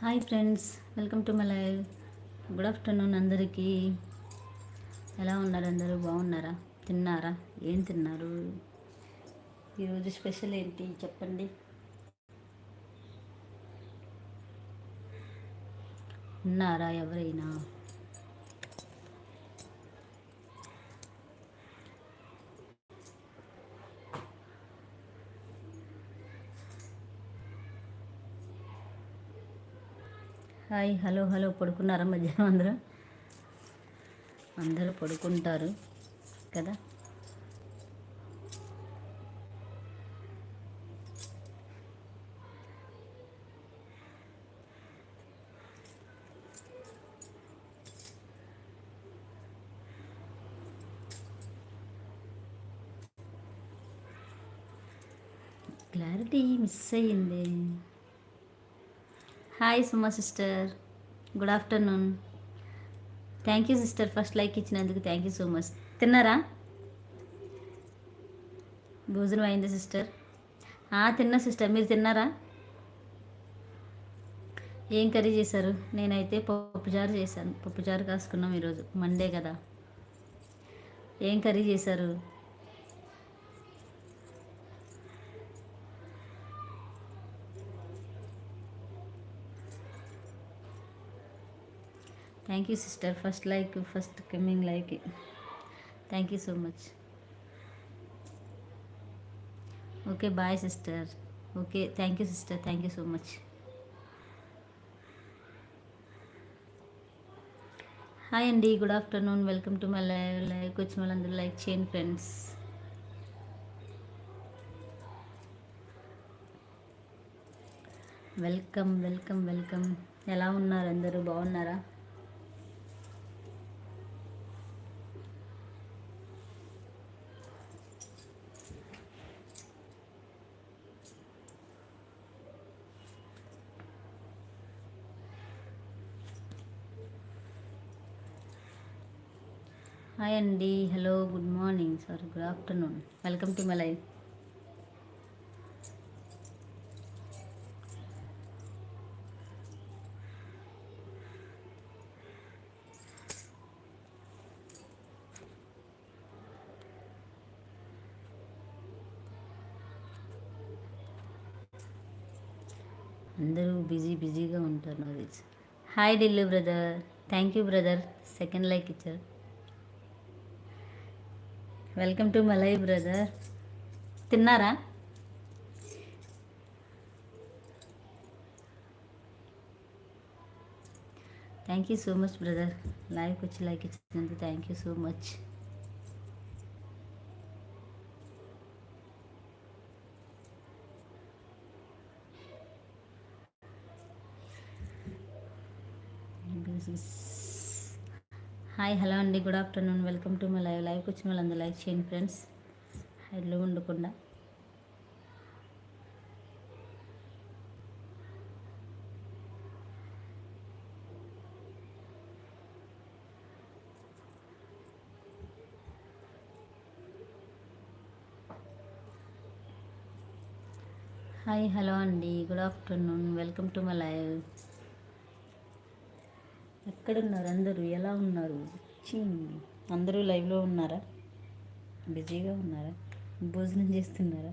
Hi friends, welcome to my live. Good afternoon అందరికీ. ఎలా ఉన్నారు? అందరూ బాగున్నారా? తిన్నారా? ఏం తిన్నారు? ఈరోజు స్పెషల్ ఏంటి చెప్పండి. ఉన్నారా ఎవరైనా? Hi, hello hello. పడుకున్నారా మధ్యాహ్నం? అందరూ పడుకుంటారు కదా. క్లారిటీ మిస్ అయ్యింది. Hi Suma sister, good afternoon. Thank you sister, first like ఇచ్చినందుకు థ్యాంక్ యూ సో మచ్. తిన్నారా? భోజనం అయింది సిస్టర్. తిన్నా సిస్టర్, మీరు తిన్నారా? ఏం కర్రీ చేశారు? నేనైతే పప్పుచారు చేశాను. పప్పుచారు కాసుకున్నాం ఈరోజు మండే కదా. ఏం కర్రీ చేశారు? Thank you sister, first like, first coming like. Thank you so much. Okay bye sister. Okay, thank you sister, thank you so much. Hi అండి, good afternoon. Welcome to my live. లైవ్కి వచ్చిన వాళ్ళందరూ like చేయండి friends. Welcome welcome welcome. ఎలా ఉన్నారు? అందరూ బాగున్నారా? Hi అండి, hello, good morning, sorry good afternoon. Welcome to my live. అందరూ బిజీగా ఉంటారు నాకు తెలిసి. Hi Delhi brother, thank you brother, second like ఇచ్చారు. Welcome to my live brother. తిన్నారా? Thank you so much brother. లైవ్కి వచ్చి లైక్ ఇచ్చినందుకు thank you so much. Hi, hello అండి, good afternoon. Welcome to my live. లైవ్కి వచ్చిన వాళ్ళందరూ లైక్ చేయండి ఫ్రెండ్స్, హైడ్లో ఉండకుండా. హాయ్, హలో అండి, good afternoon. Welcome to my live. ఎక్కడున్నారు అందరూ? ఎలా ఉన్నారు? అందరూ లైవ్లో ఉన్నారా? బిజీగా ఉన్నారా? భోజనం చేస్తున్నారా?